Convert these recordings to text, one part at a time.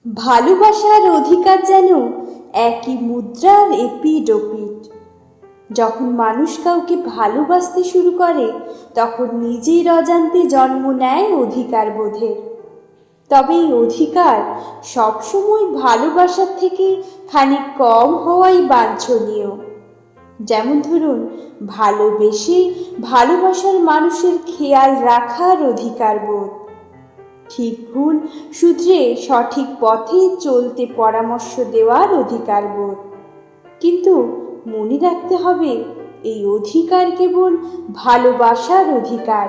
ভালোবাসার অধিকার যেন একই মুদ্রার এপিঠ ওপিঠ। যখন মানুষ কাউকে ভালোবাসতে শুরু করে তখন নিজের অজান্তে জন্ম নেয় অধিকার বোধের। তবে এই অধিকার সবসময় ভালোবাসার থেকে খানিক কম হওয়াই বাঞ্ছনীয়। যেমন ধরুন, ভালোবেসে ভালোবাসার মানুষের খেয়াল রাখার অধিকার বোধ, ঠিক ভুল শুধরে সঠিক পথে চলতে পরামর্শ দেওয়ার অধিকার বোধ। কিন্তু মনে রাখতে হবে, এই অধিকার কেবল ভালোবাসার অধিকার।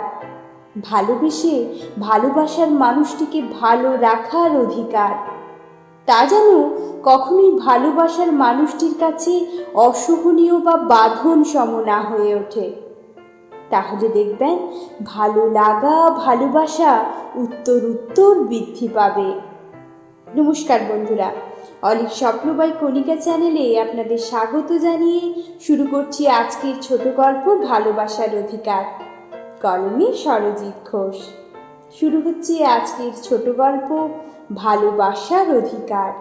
ভালোবেসে ভালোবাসার মানুষটিকে ভালো রাখার অধিকার, তা যেন কখনোই ভালোবাসার মানুষটির কাছে অসহনীয় বা বাঁধন সম না হয়ে ওঠে। তাহলে দেখবেন ভালো লাগা, ভালোবাসা উত্তর উত্তর বৃদ্ধি পাবে। নমস্কার বন্ধুরা, অলিক স্বপ্ন বাই কণিকা চ্যানেলে আপনাদের স্বাগত জানিয়ে শুরু করছি আজকের ছোট গল্প ভালোবাসার অধিকার। কলমে সরজিৎ ঘোষ। শুরু হচ্ছে আজকের ছোট গল্প ভালোবাসার অধিকার।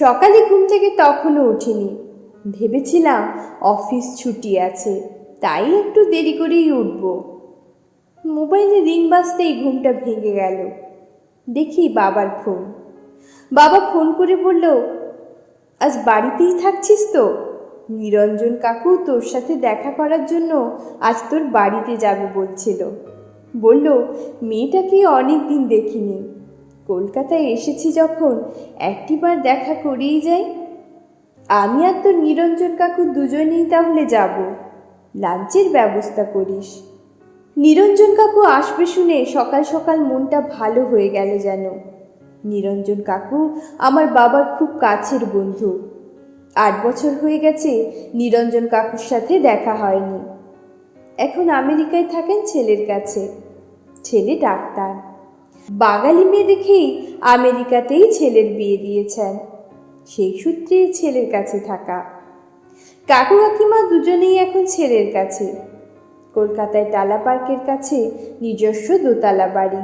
সকালে ঘুম থেকে তখনও উঠিনি। ভেবেছিলাম অফিস ছুটি আছে, তাই একটু দেরি করেই উঠব। মোবাইলে রিং বাজতেই ঘুমটা ভেঙে গেল। দেখি বাবার ফোন। বাবা ফোন করে বলল, আজ বাড়িতেই থাকছিস তো? নিরঞ্জন কাকু তোর সাথে দেখা করার জন্য আজ তোর বাড়িতে যাবে বলছিল। বলল, মেয়েটাকে অনেক দিন দেখিনি, কলকাতায় এসেছি যখন একটিবার দেখা করেই যাই। আমি আর তোর নিরঞ্জন কাকু দুজনেই তাহলে যাব, লাঞ্চের ব্যবস্থা করিস। নিরঞ্জন কাকু আসবে শুনে সকাল সকাল মনটা ভালো হয়ে গেল যেন। নিরঞ্জন কাকু আমার বাবার খুব কাছের বন্ধু। 8 বছর হয়ে গেছে নিরঞ্জন কাকুর সাথে দেখা হয়নি। এখন আমেরিকায় থাকেন ছেলের কাছে। ছেলে ডাক্তার। বাঙালি মেয়ে দেখেই আমেরিকাতেই ছেলের বিয়ে দিয়েছেন, সেই সূত্রে ছেলের কাছে থাকা। কাকু কাকিমা দুজনেই এখন ছেলের কাছে। কলকাতায় টালা পার্কের কাছে নিজস্ব দোতলা বাড়ি।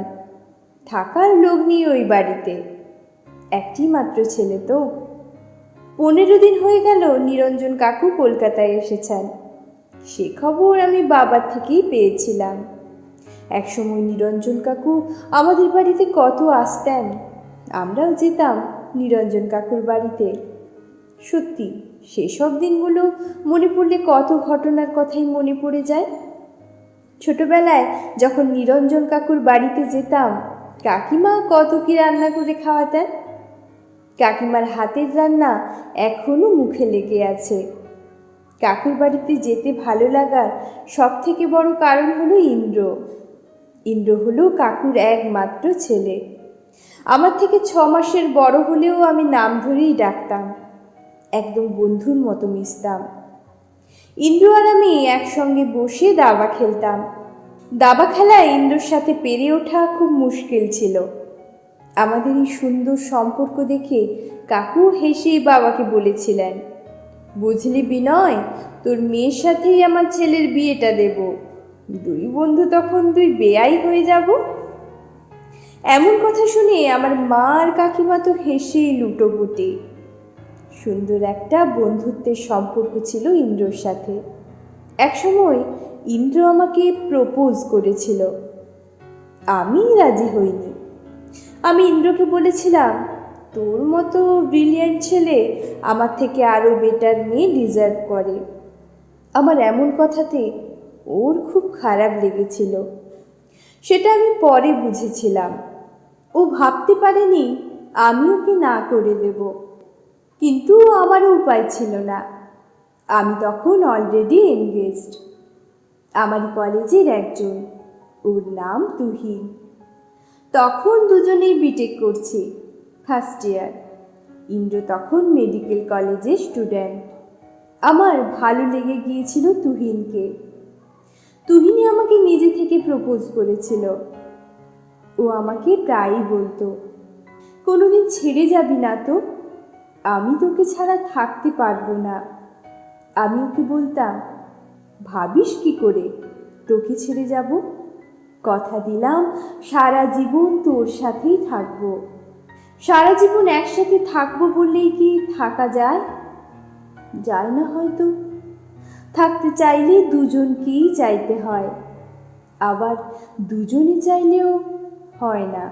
থাকার লোক নেই ওই বাড়িতে, একটি মাত্র ছেলে তো। 15 দিন হয়ে গেল নিরঞ্জন কাকু কলকাতায় এসেছেন। সে খবর আমি বাবার থেকেই পেয়েছিলাম। একসময় নিরঞ্জন কাকু আমাদের বাড়িতে কত আসতেন, আমরাও যেতাম নিরঞ্জন কাকুর বাড়িতে। সত্যি সেসব দিনগুলো মনে পড়লে কত ঘটনার কথাই মনে পড়ে যায়। ছোটবেলায় যখন নিরঞ্জন কাকুর বাড়িতে যেতাম, কাকিমা কত কি রান্না করে খাওয়াতেন। কাকিমার হাতের রান্না এখনো মুখে লেগে আছে। কাকুর বাড়িতে যেতে ভালো লাগার সব থেকে বড় কারণ হলো ইন্দ্র। ইন্দ্র হলো কাকুর একমাত্র ছেলে। আমার থেকে 6 মাসের বড় হলেও আমি নাম ধরেই ডাকতাম, একদম বন্ধুর মতো মিশতাম। ইন্দ্র আর আমি একসঙ্গে বসে দাবা খেলতাম। দাবা খেলায় ইন্দ্রর সাথে পেরে ওঠা খুব মুশকিল ছিল। আমাদের এই সুন্দর সম্পর্ক দেখে কাকু হেসেই বাবাকে বলেছিলেন, বুঝলি বিনয়, তোর মেয়ের সাথেই আমার ছেলের বিয়েটা দেব। 2 বন্ধু তখন 2 বেয়াই হয়ে যাব। এমন কথা শুনে আমার মা আর কাকিমা তো হেসেই লুটোপুটি। সুন্দর একটা বন্ধুত্বের সম্পর্ক ছিল ইন্দ্রর সাথে। একসময় ইন্দ্র আমাকে প্রপোজ করেছিল, আমি রাজি হইনি। আমি ইন্দ্রকে বলেছিলাম, তোর মতো ব্রিলিয়ান্ট ছেলে আমার থেকে আরও বেটার মেয়ে ডিজার্ভ করে। আমার এমন কথাতে ওর খুব খারাপ লেগেছিল। সেটা আমি পরে বুঝেছিলাম। ও ভাবতে পারেনি আমি ওকে না করে দেব, কিন্তু আমারও উপায় ছিল না। আমি তখন অলরেডি এনগেজড। আমার কলেজের একজন, ওর নাম তুহিন। তখন দুজনেই বিটেক করছি, ফার্স্ট ইয়ার। ইন্দ্র তখন মেডিকেল কলেজের স্টুডেন্ট। আমার ভালো লেগে গিয়েছিল তুহিনকে। তুহিনই আমাকে নিজে থেকে প্রপোজ করেছিল। ও আমাকে প্রায়ই বলতো, কোনোদিন ছেড়ে যাবি না তো? আমি তোকে ছাড়া থাকতে পারবো না। আমি ওকে বলতাম, ভাবিস কি করে তোকে ছেড়ে যাব? কথা দিলাম সারা জীবন তোর সাথেই থাকবো। সারা জীবন একসাথে থাকবো বললেই কি থাকা যায়? যায় না হয়তো। থাকতে চাইলে দুজনকেই চাইতে হয়, আবার দুজনে চাইলেও হয় না।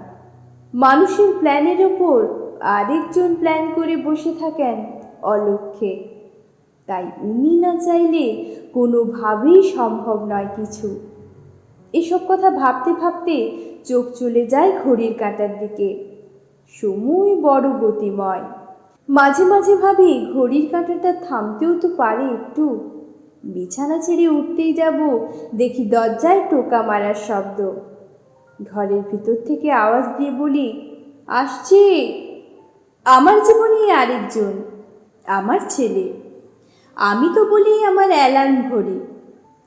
মানুষের প্ল্যানের ওপর আরেকজন প্ল্যান করে বসে থাকেন অলক্ষ্যে, তাই উনি না চাইলে কোনোভাবেই সম্ভব নয় কিছু। এসব কথা ভাবতে ভাবতে চোখ চলে যায় ঘড়ির কাঁটার দিকে। সময় বড় গতিময়। মাঝে মাঝে ভাবি ঘড়ির কাঁটাটা থামতেও তো পারে একটু। বিছানা ছেড়ে উঠতেই যাব, দেখি দরজায় টোকা মারার শব্দ। ঘরের ভিতর থেকে আওয়াজ দিয়ে বলি, আসছে। আমার জীবনে আরেকজন, আমার ছেলে। আমি তো বলি আমার অ্যালার্ম ঘড়ি।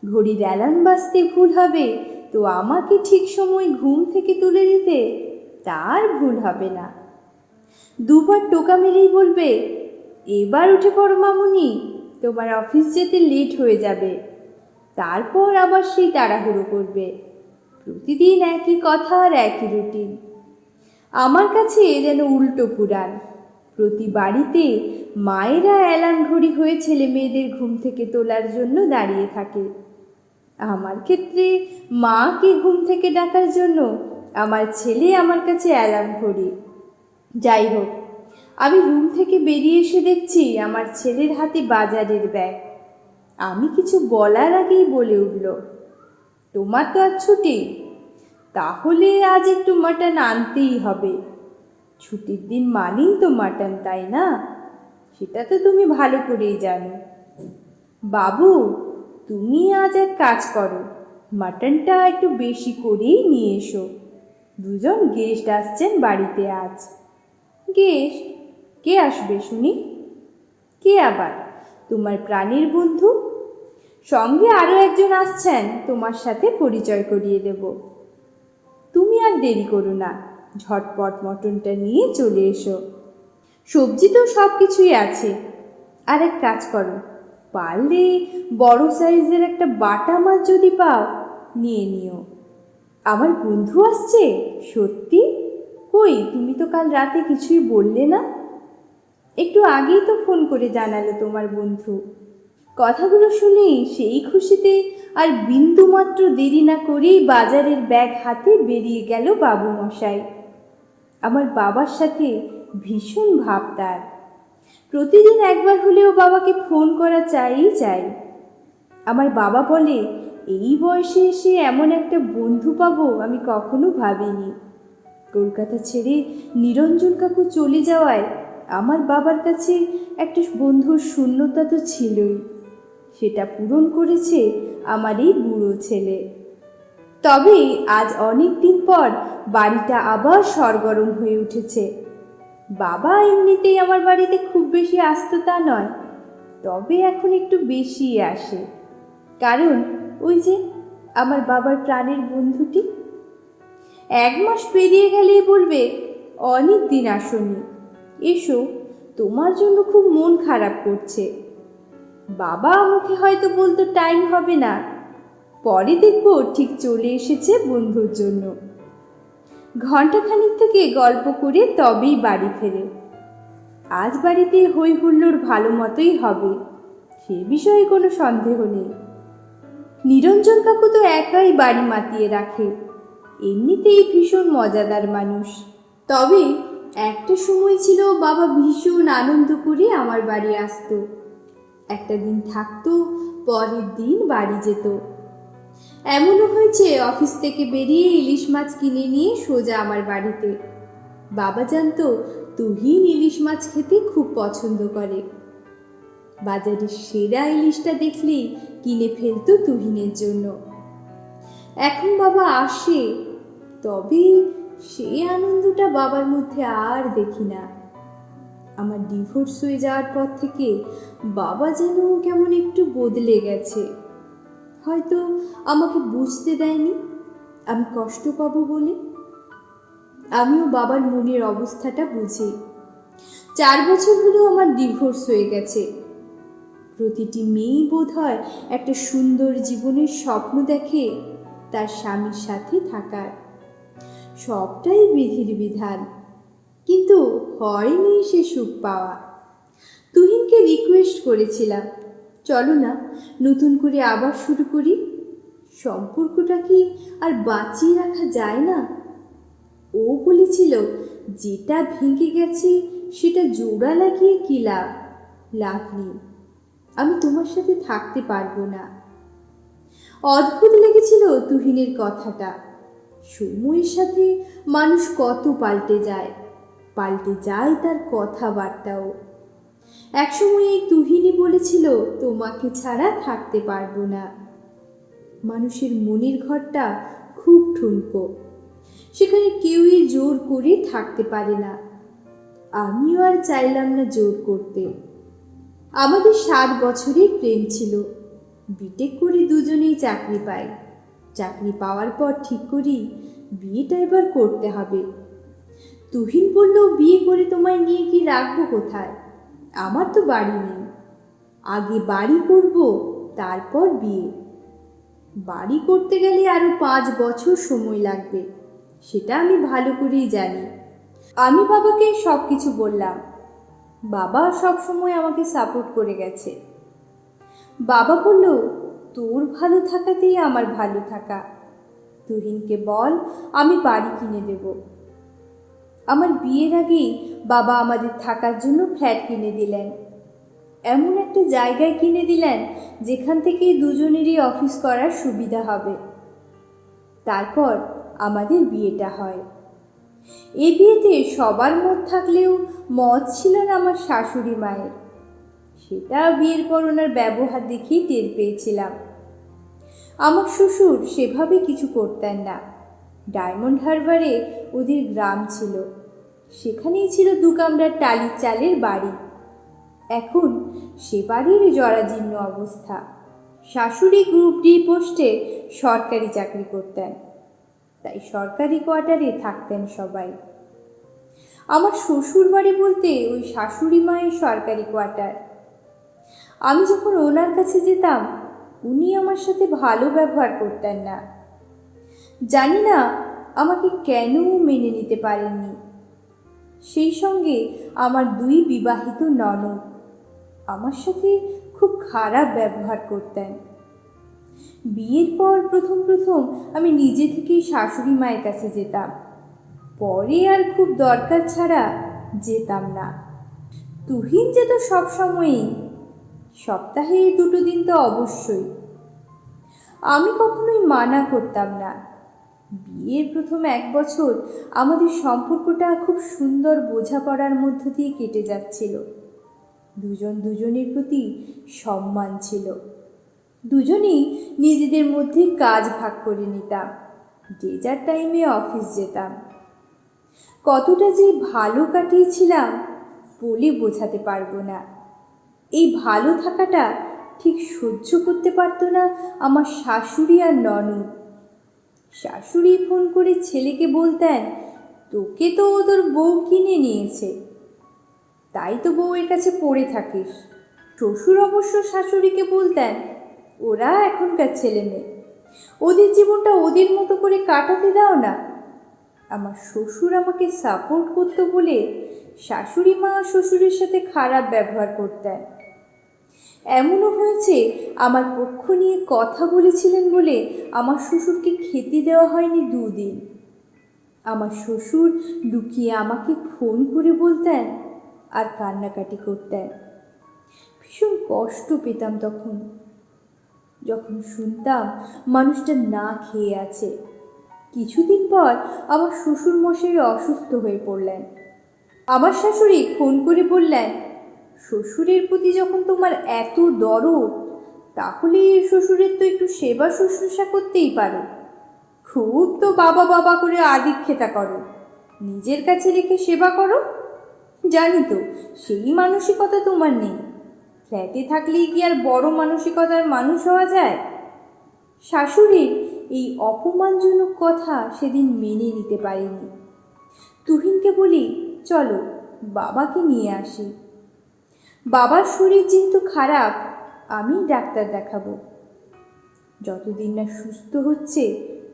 ঘড়ির অ্যালার্ম বাজতে ভুল হবে তো আমাকে ঠিক সময় ঘুম থেকে তুলে দিতে তার ভুল হবে না। দুবার টোকা মেরেই বলবে, এবার উঠে পড়ো মামুনি, তোমার অফিস যেতে লেট হয়ে যাবে। তারপর আবার সেই তাড়াহুড়ো করবে। প্রতিদিন একই কথা আর একই রুটিন। আমার কাছে যেন উল্টো পুরাণ। প্রতি বাড়িতে মায়েরা অ্যালার্ম ঘড়ি হয়ে ছেলে মেয়েদের ঘুম থেকে তোলার জন্য দাঁড়িয়ে থাকে। আমার ক্ষেত্রে মাকে ঘুম থেকে ডাকার জন্য আমার ছেলে আমার কাছে অ্যালার্ম ঘড়ি। যাই হোক, আমি রুম থেকে বেরিয়ে এসে দেখছি আমার ছেলের হাতে বাজারের ব্যাগ। আমি কিছু বলার আগেই বলে উঠল, তোমার তো আজ ছুটি, তাহলে আজ একটু মাটন আনতেই হবে। ছুটির দিন মানেই তো মাটন, তাই না? সেটা তো তুমি ভালো করেই জানো। বাবু, তুমি আজ এক কাজ করো, মাটনটা একটু বেশি করেই নিয়ে এসো। দুজন গেস্ট আসছেন বাড়িতে আজ। গেস্ট? কে আসবে শুনি? কে আবার? তোমার প্রাণীর বন্ধু। সঙ্গে আরও একজন আসছেন, তোমার সাথে পরিচয় করিয়ে দেব। তুমি আর দেরি করো না, ঝটপট মটনটা নিয়ে চলে এসো। সবজি তো সব কিছুই আছে। আর এক কাজ করো, পারলে বড় সাইজের একটা বাটা মাছ যদি পাও নিয়ে নিও। আমার বন্ধু আসছে? সত্যি? কই, তুমি তো কাল রাতে কিছুই বললে না। একটু আগেই তো ফোন করে জানালো তোমার বন্ধু। কথাগুলো শুনেই সেই খুশিতে আর বিন্দুমাত্র দেরি না করেই বাজারের ব্যাগ হাতে বেরিয়ে গেল বাবু মশাই। আমার বাবার সাথে ভীষণ ভাব তার। প্রতিদিন একবার হলেও বাবাকে ফোন করা চাই। আমার বাবা বলে, এই বয়সে এসে এমন একটা বন্ধু পাবো আমি কখনো ভাবিনি। কলকাতা ছেড়ে নিরঞ্জন কাকু চলে যাওয়ায় আমার বাবার কাছে একটা বন্ধুর শূন্যতা তো ছিলই। সেটা পূরণ করেছে আমার এই বুড়ো ছেলে। তবে আজ অনেক দিন পর বাড়িটা আবার সরগরম হয়ে উঠেছে। বাবা এমনিতেই আমার বাড়িতে খুব বেশি আসতো তা নয়, তবে এখন একটু বেশি আসে। কারণ ওই যে আমার বাবার প্রাণের বন্ধুটি। 1 মাস পেরিয়ে গেলেই বলবে, অনেক দিন আসনি, এসো, তোমার জন্য খুব মন খারাপ করছে। বাবা আমাকে হয়তো বলতো টাইম হবে না, পরে দেখবো ঠিক চলে এসেছে বন্ধুর জন্য। ঘণ্টাখানিক থেকে গল্প করে তবেই বাড়ি ফেরে। আজ বাড়িতে হই হুল্লোড় ভালো মতোই হবে, সে বিষয়ে কোনো সন্দেহ নেই। নিরঞ্জন কাকু তো একাই বাড়ি মাতিয়ে রাখে, এমনিতেই ভীষণ মজাদার মানুষ। তবে একটা সময় ছিল বাবা ভীষণ আনন্দ করে আমার বাড়ি আসতো। একটা দিন থাকতো, পরের দিন বাড়ি যেত। এমনও হয়েছে অফিস থেকে বেরিয়ে ইলিশ মাছ কিনে নিয়ে সোজা আমার বাড়িতে। বাবা জানতো তুহিন ইলিশ মাছ খেতে খুব পছন্দ করে। বাজারের সেরা ইলিশটা দেখলেই কিনে ফেলতো তুহিনের জন্য। এখন বাবা আসে, তবে সে আনন্দটা বাবার মধ্যে আর দেখি না। আমার ডিভোর্স হয়ে যাওয়ার পর থেকে বাবা যেন কেমন একটু বদলে গেছে। হয়তো আমাকে বুঝতে দেয়নি আমি কষ্ট পাবো বলে। আমিও বাবার মনের অবস্থাটা বুঝি। 4 বছর হলেও আমার ডিভোর্স হয়ে গেছে। প্রতিটি মেয়েই বোধ হয় একটা সুন্দর জীবনের স্বপ্ন দেখে, তার স্বামীর সাথে থাকার। সবটাই বিধির বিধান, কিন্তু হয়নি সে সুখ পাওয়া। তুহিনকে রিকোয়েস্ট করেছিলাম, চলো না নতুন করে আবার শুরু করি, সম্পর্কটা কি আর বাঁচিয়ে রাখা যায় না? ও বলেছিল, যেটা ভেঙে গেছে সেটা জোড়া লাগিয়ে কি লাভ, লাভ নেই, আমি তোমার সাথে থাকতে পারবো না। অদ্ভুত লেগেছিল তুহিনের কথাটা। সময়ের সাথে মানুষ কত পাল্টে যায়, পাল্টে যায় তার কথাবার্তাও। একসময় এই তুহিনই বলেছিল, তোমাকে ছাড়া থাকতে পারবো না। মানুষের মনের ঘরটা খুব ঠুনকো, সেখানে কেউই জোর করে থাকতে পারে না। আমিও আর চাইলাম না জোর করতে। আমাদের 7 বছরের প্রেম ছিল। বিটেক করে দুজনেই চাকরি পাই। চাকরি পাওয়ার পর ঠিক করি বিয়েটা এবার করতে হবে। তুহিন বলল, বিয়ে করে তোমায় নিয়ে কি রাখবো কোথায়, আমার তো বাড়ি নেই, আগে বাড়ি করব তারপর বিয়ে। বাড়ি করতে গেলে আরো 5 বছর সময় লাগবে, সেটা আমি ভালো করেই জানি। আমি বাবাকে সব কিছু বললাম। বাবা সব সময় আমাকে সাপোর্ট করে গেছে। বাবা বলল, তোর ভালো থাকাতেই আমার ভালো থাকা, তুহিনকে বল আমি বাড়ি কিনে দেব। আমার বিয়ের আগেই বাবা আমাদের থাকার জন্য ফ্ল্যাট কিনে দিলেন। এমন একটা জায়গায় কিনে দিলেন যেখান থেকে দুজনেরই অফিস করার সুবিধা হবে। তারপর আমাদের বিয়েটা হয়। এই বিয়েতে সবার মত থাকলেও মত ছিল না আমার শাশুড়ি মায়ের। সেটা বিয়ের পর ওনার ব্যবহার দেখেই টের পেয়েছিলাম। আমার শ্বশুর সেভাবে কিছু করতেন না। ডায়মন্ড হারবারে ওদের গ্রাম ছিল, সেখানেই ছিল 2 কামরার টালির চালের বাড়ি। এখন সে বাড়ির জরাজীর্ণ অবস্থা। শাশুড়ি গ্রুপ ডি পোস্টে সরকারি চাকরি করতেন, তাই সরকারি কোয়ার্টারে থাকতেন সবাই। আমার শ্বশুর বাড়ি বলতে ওই শাশুড়ি মায়ের সরকারি কোয়ার্টার। আমি যখন ওনার কাছে যেতাম উনি আমার সাথে ভালো ব্যবহার করতেন না। জানি না আমাকে কেন মেনে নিতে পারেননি। সেই সঙ্গে আমার 2 বিবাহিত ননদ আমার সাথে খুব খারাপ ব্যবহার করতেন। বিয়ের পর প্রথম আমি নিজে থেকেই শাশুড়ি মায়ের কাছে যেতাম, পরে আর খুব দরকার ছাড়া যেতাম না। তুহিন যেত সবসময়ই, সপ্তাহে 2 দিন তো অবশ্যই। আমি কখনোই মানা করতাম না। বিয়ের প্রথম 1 বছর আমাদের সম্পর্কটা খুব সুন্দর বোঝাপড়ার মধ্য দিয়ে কেটে যাচ্ছিল। দুজন দুজনের প্রতি সম্মান ছিল। দুজনেই নিজেদের মধ্যে কাজ ভাগ করে নিতাম, যে যার টাইমে অফিস যেতাম। কতটা যে ভালো কাটিয়েছিলাম বলে বোঝাতে পারবো না। এই ভালো থাকাটা ঠিক সহ্য করতে পারতো না আমার শাশুড়ি আর ননদ। শাশুড়ি ফোন করে ছেলেকে বলতেন, তোকে তো তোর বউ কিনে নিয়েছে, তাই তো বউয়ের কাছে পড়ে থাকিস। শ্বশুর অবশ্য শাশুড়িকে বলতেন, ওরা এখনকার ছেলে মেয়ে, ওদের জীবনটা ওদের মতো করে কাটাতে দাও না। আমার শ্বশুর আমাকে সাপোর্ট করতো বলে শাশুড়ি মা শ্বশুরের সাথে খারাপ ব্যবহার করতেন। এমনও হয়েছে আমার পক্ষ নিয়ে কথা বলেছিলেন বলে আমার শ্বশুরকে খেতে দেওয়া হয়নি 2 দিন। আমার শ্বশুর লুকিয়ে আমাকে ফোন করে বলতেন আর কান্নাকাটি করতেন। ভীষণ কষ্ট পেতাম তখন, যখন শুনতাম মানুষটা না খেয়ে আছে। কিছুদিন পর আমার শ্বশুর মশাই অসুস্থ হয়ে পড়লেন। আমার শাশুড়ি ফোন করে বললেন, শ্বশুরের প্রতি যখন তোমার এত দরদ, তাহলে শ্বশুরের তো একটু সেবা শুশ্রূষা করতেই পারো। খুব তো বাবা বাবা করে আদিক্ষেতা করো, নিজের কাছে রেখে সেবা করো। জানি তো সেই মানসিকতা তোমার নেই। ফ্ল্যাটে থাকলেই কি আর বড় মানসিকতার মানুষ হওয়া যায়? শাশুড়ির এই অপমানজনক কথা সেদিন মেনে নিতে পারিনি। তুহিনকে বলি, চলো বাবাকে নিয়ে আসি। বাবার শরীর যেহেতু খারাপ, আমি ডাক্তার দেখাবো। যতদিন না সুস্থ হচ্ছে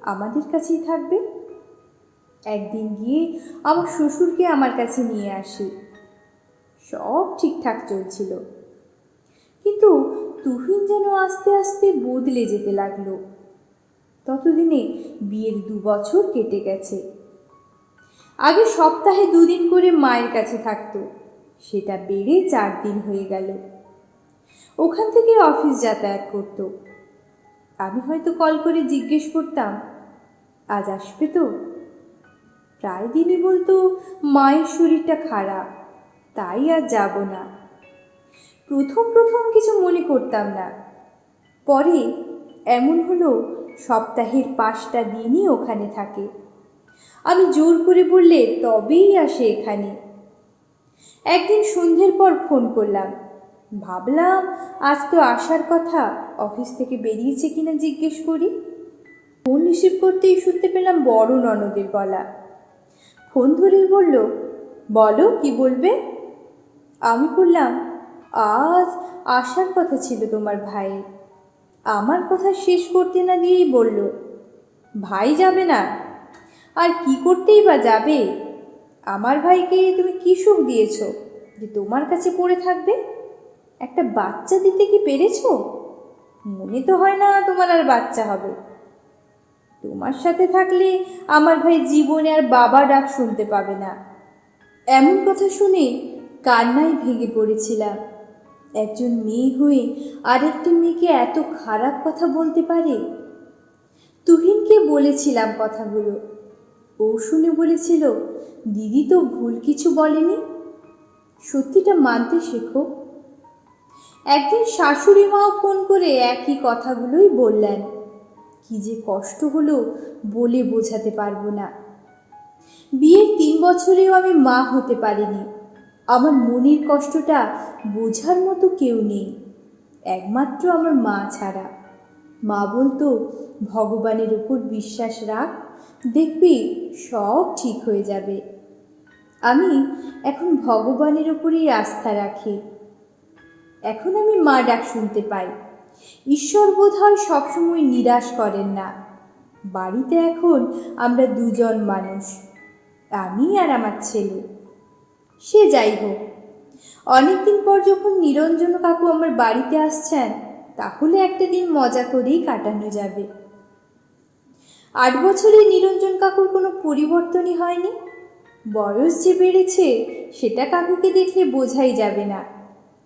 আমাদের কাছেই থাকবে। একদিন গিয়ে আমার শ্বশুরকে আমার কাছে নিয়ে আসি। সব ঠিকঠাক চলছিল, কিন্তু তুহিন যেন আস্তে আস্তে বদলে যেতে লাগলো। ততদিনে বিয়ের 2 বছর কেটে গেছে। আগে সপ্তাহে 2 দিন করে মায়ের কাছে থাকতো, সেটা বেড়ে 4 দিন হয়ে গেল। ওখান থেকে অফিস যাতায়াত করত। আমি হয়তো কল করে জিজ্ঞেস করতাম, আজ আসবে তো? প্রায় দিনই বলতো মায়ের শরীরটা খারাপ, তাই আর যাব না। প্রথম প্রথম কিছু মনে করতাম না, পরে এমন হলো সপ্তাহের 5টা দিনই ওখানে থাকে। আমি জোর করে বললে তবেই আসে এখানে। একদিন সন্ধ্যের পর ফোন করলাম, ভাবলাম আজ তো আসার কথা, অফিস থেকে বেরিয়েছে কিনা জিজ্ঞেস করি। ফোন রিসিভ করতেই শুনতে পেলাম বড় ননদের গলা। ফোন ধরেই বলল, বলো কি বলবে। আমি বললাম, আজ আসার কথা ছিল তোমার ভাই। আমার কথা শেষ করতে না দিয়েই বলল, ভাই যাবে না? আর কি করতেই বা যাবে? আমার ভাইকে তুমি কি সুখ দিয়েছ যে তোমার কাছে পড়ে থাকবে? একটা বাচ্চা দিতে কি পেরেছ? মনে তো হয় না তোমার আর বাচ্চা হবে। তোমার সাথে থাকলে আমার ভাই জীবনে আর বাবা ডাক শুনতে পাবে না। এমন কথা শুনে কান্নায় ভেঙে পড়েছিলাম। একজন মেয়ে হয়ে আরেকটি মেয়েকে এত খারাপ কথা বলতে পারে? তুহিনকে বলেছিলাম কথাগুলো, ও শুনে বলেছিল, দিদি তো ভুল কিছু বলেনি, সত্যিটা মানতে শেখো। একদিন শাশুড়ি মাও ফোন করে একই কথাগুলোই বললেন। কি যে কষ্ট হলো বলে বোঝাতে পারবো না। বিয়ের 3 বছরেও আমি মা হতে পারিনি। আমার মনের কষ্টটা বোঝার মতো কেউ নেই, একমাত্র আমার মা ছাড়া। মা বলতো, ভগবানের উপর বিশ্বাস রাখ, দেখবি সব ঠিক হয়ে যাবে। আমি এখন ভগবানের উপরেই আস্থা রাখি। এখন আমি মা ডাক শুনতে পাই। ঈশ্বর বোধহয় সবসময় নিরাশ করেন না। বাড়িতে এখন আমরা 2জন মানুষ, আমি আর আমার ছেলে। সে যাই হোক, অনেকদিন পর যখন নিরঞ্জন কাকু আমার বাড়িতে আসছেন, তাহলে একটা দিন মজা করেই কাটানো যাবে। 8 বছরে নিরঞ্জন কাকুর কোনো পরিবর্তনই হয়নি। বয়স যে বেড়েছে সেটা কাকুকে দেখলে বোঝাই যাবে না।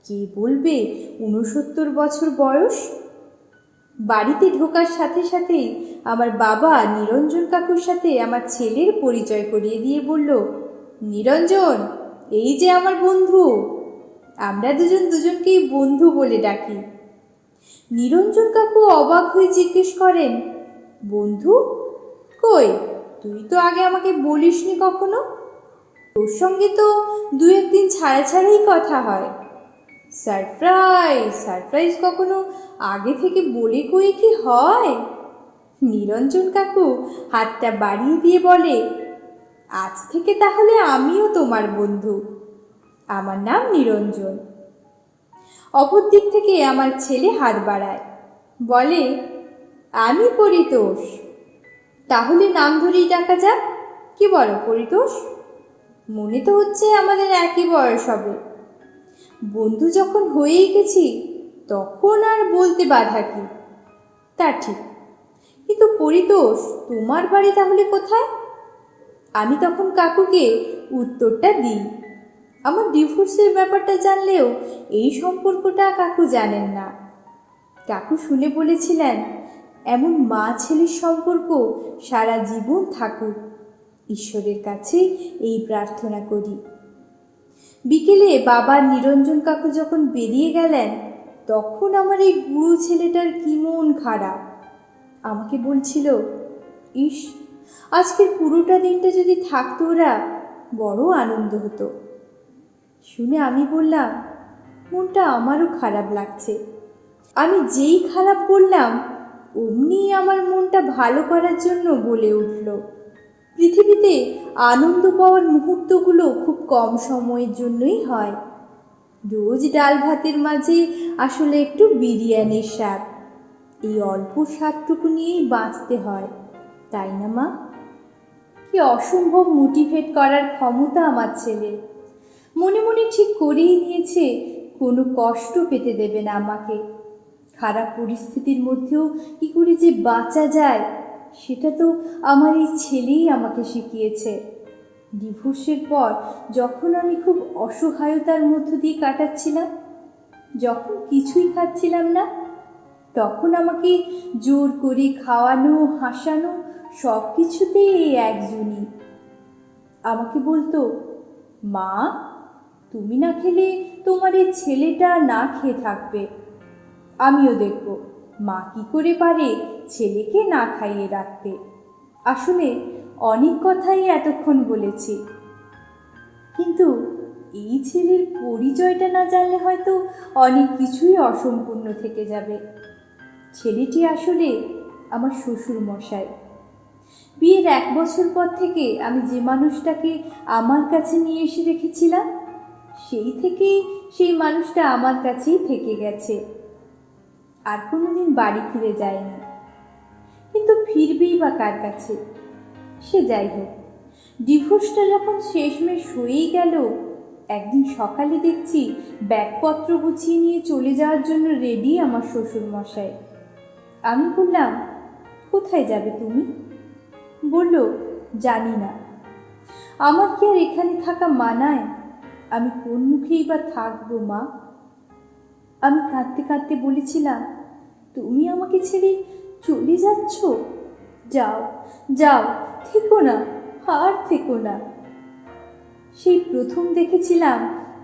কে বলবে 69 বছর বয়স? বাড়িতে ঢোকার সাথে সাথেই আমার বাবা নিরঞ্জন কাকুর সাথে আমার ছেলের পরিচয় করিয়ে দিয়ে বলল, নিরঞ্জন, এই যে আমার বন্ধু। আমরা দুজন দুজনকেই বন্ধু বলে ডাকি। নিরঞ্জন কাকু অবাক হয়ে জিজ্ঞেস করেন, বন্ধু? কই, তুই তো আগে আমাকে বলিসনি কখনো। তোর সঙ্গে তো 2-1 দিন ছাড়া ছাড়াই কথা হয়। সারপ্রাইজ সারপ্রাইজ কখনো আগে থেকে বলে কই কি হয়? নিরঞ্জন কাকু হাতটা বাড়িয়ে দিয়ে বলে, আজ থেকে তাহলে আমিও তোমার বন্ধু। আমার নাম নিরঞ্জন। অপর দিক থেকে আমার ছেলে হাত বাড়ায়, বলে, আমি পরিতোষ। তাহলে নাম ধরেই ডাকা যাক। কি বলো পরিতোষ? মনে তো হচ্ছে আমাদের একই বয়স হবে। বন্ধু যখন হয়েই গেছি তখন আর বলতে বাধা কি? তা ঠিক, কিন্তু পরিতোষ, তোমার বাড়ি তাহলে কোথায়? আমি তখন কাকুকে উত্তরটা দিই, আমার ডিভোর্সের ব্যাপারটা জানলেও এই সম্পর্কটা কাকু জানেন না। কাকু শুনে বলেছিলেন, এমন মা ছেলের সম্পর্ক সারা জীবন থাকুক, ঈশ্বরের কাছে এই প্রার্থনা করি। বিকেলে বাবা নিরঞ্জন কাকু যখন বেরিয়ে গেলেন, তখন আমার এই বুড়ো ছেলেটার কি মন খারাপ। আমাকে বলছিল, ইস, আজকের পুরোটা দিনটা যদি থাকতো ওরা, বড় আনন্দ হতো। শুনে আমি বললাম, মনটা আমারও খারাপ লাগছে। আমি যেই খারাপ বললাম, অমনি আমার মনটা ভালো করার জন্য বলে উঠল, পৃথিবীতে আনন্দ পাওয়ার মুহূর্তগুলো খুব কম সময়ের জন্যই হয়। রোজ ডাল ভাতের মাঝে আসলে একটু বিরিয়ানির স্বাদ, এই অল্প স্বাদটুকু নিয়েই বাঁচতে হয়। তাই না মা? কি অসম্ভব মোটিভেট করার ক্ষমতা আমার ছেলে। মনে মনে ঠিক করেই নিয়েছে কোনো কষ্ট পেতে দেবে না আমাকে। খারাপ পরিস্থিতির মধ্যেও কি করে যে বাঁচা যায় সেটা তো আমার এই ছেলেই আমাকে শিখিয়েছে। ডিভোর্সের পর যখন আমি খুব অসহায়তার মধ্য দিয়ে কাটাচ্ছিলাম, যখন কিছুই খাচ্ছিলাম না, তখন আমাকে জোর করে খাওয়ানো, হাসানো, সব কিছুতেই এই একজনই। আমাকে বলতো, মা তুমি না খেলে তোমার এই ছেলেটা না খেয়ে থাকবে। আমিও দেখব মা কি করে পারে ছেলেকে না খাইয়ে রাখতে। আসলে অনেক কথাই এতক্ষণ বলেছি, কিন্তু এই ছেলের পরিচয়টা না জানলে হয়তো অনেক কিছুই অসম্পূর্ণ থেকে যাবে। ছেলেটি আসলে আমার শ্বশুর মশাই। বিয়ের 1 বছর পর থেকে আমি যে মানুষটাকে আমার কাছে নিয়ে এসে রেখেছিলাম, সেই থেকেই সেই মানুষটা আমার কাছেই থেকে গেছে, আর কোনোদিন বাড়ি ফিরে যায়নি। কিন্তু ফিরবেই বা কার কাছে? সে যাই হোক, ডিভোর্সটা যখন শেষমেশ হয়েই গেল, একদিন সকালে দেখছি ব্যাগপত্র গুছিয়ে নিয়ে চলে যাওয়ার জন্য রেডি আমার শ্বশুর মশাই। আমি বললাম, কোথায় যাবে তুমি? বলল, জানি না। আমার কি আর এখানে থাকা মানায়? আমি কোন মুখেই বা থাকবো মা? আমি কাঁদতে কাঁদতে বলেছিলাম, তুমি আমাকে ছেড়ে চলে যাচ্ছ? যাও যাও, থেকো না, আর থেকো না। সেই প্রথম দেখেছিলাম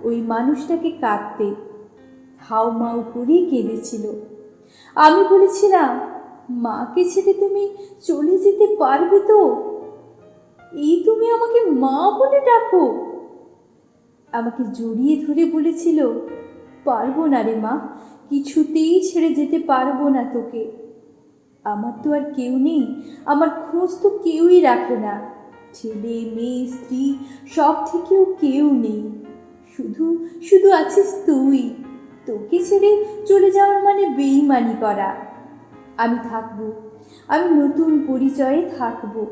ওই মানুষটাকে কাঁদতে, হাউমাউ করে কেঁদেছিল। আমি বলেছিলাম, মাকে ছেড়ে তুমি চলে যেতে পারবে তো? এই তুমি আমাকে মা বলে ডাকো? আমাকে জড়িয়ে ধরে বলেছিল, পারবো না রে মা, কিছুতেই ছেড়ে যেতে পারবো না তোকে। আমার তো আর কেউ নেই, আমার খোঁজ তো কেউই রাখে না। ছেলে মেয়ে স্ত্রী সব থেকেও কেউ নেই, শুধু শুধু আছিস তুই। তোকে ছেড়ে চলে যাওয়ার মানে বেইমানি করা। আমি থাকবো, আমি নতুন পরিচয়ে থাকবো।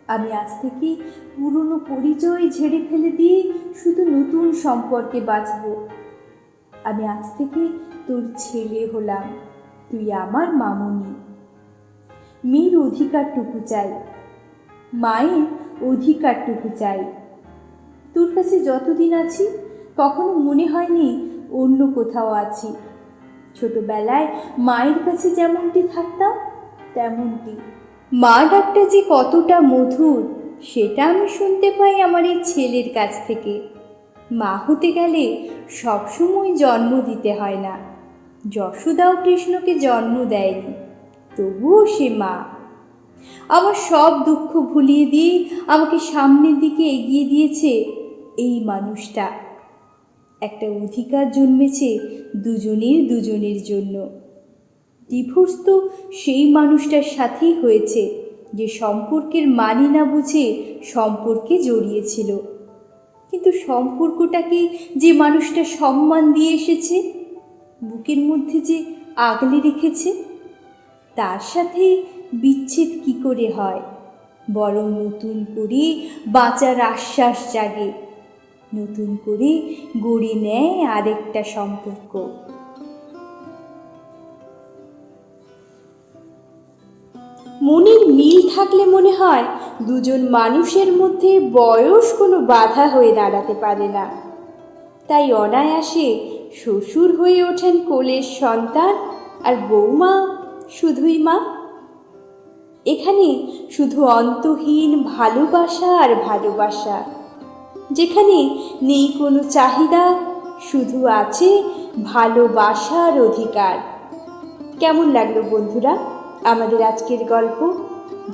আমি আজ থেকে পুরনো পরিচয় ঝেড়ে ফেলে দিয়ে শুধু নতুন সম্পর্কে বাঁচব। আমি আজ থেকে তোর ছেলে হলাম, তুই আমার মামুনি। মেয়ের অধিকারটুকু চাই, মায়ের অধিকারটুকু চাই। তোর কাছে যতদিন আছি কখনো মনে হয়নি অন্য কোথাও আছি। ছোটবেলায় মায়ের কাছে যেমনটি থাকতাম তেমনটি। মা ডাকটা যে কতটা মধুর সেটা আমি শুনতে পাই আমার এই ছেলের কাছ থেকে। মা হতে গেলে সবসময় জন্ম দিতে হয় না। যশোদাও কৃষ্ণকে জন্ম দেয়নি, তবুও সে মা। আমার সব দুঃখ ভুলিয়ে দিয়ে আমাকে সামনের দিকে এগিয়ে দিয়েছে এই মানুষটা। একটা অধিকার জন্মেছে দুজনের জন্য। ডিভোর্স তো সেই মানুষটার সাথেই হয়েছে যে সম্পর্কের মানে না বুঝে সম্পর্কে জড়িয়েছিল। কিন্তু সম্পর্কটাকে যে মানুষটা সম্মান দিয়ে এসেছে, বুকের মধ্যে যে আগলে রেখেছে, তার সাথে বিচ্ছেদ কি করে হয়? বরং নতুন করে বাঁচার আশ্বাস জাগে, নতুন করে গড়ে নেয় আরেকটা সম্পর্ক। মনের মিল থাকলে মনে হয় দুজন মানুষের মধ্যে বয়স কোনো বাধা হয়ে দাঁড়াতে পারে না। তাই অনায়াসে শ্বশুর হয়ে ওঠেন কোলের সন্তান, আর বৌমা শুধুই মা। এখানে শুধু অন্তহীন ভালোবাসা আর ভালোবাসা, যেখানে নেই কোনো চাহিদা, শুধু আছে ভালোবাসার অধিকার। কেমন লাগলো বন্ধুরা আমাদের আজকের গল্প?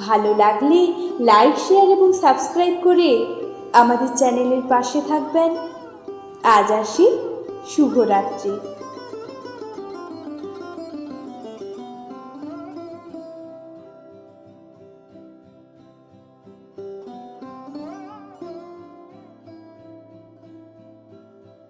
ভালো লাগলে লাইক, শেয়ার এবং সাবস্ক্রাইব করে আমাদের চ্যানেলের পাশে থাকবেন। আজ আসি, শুভরাত্রি।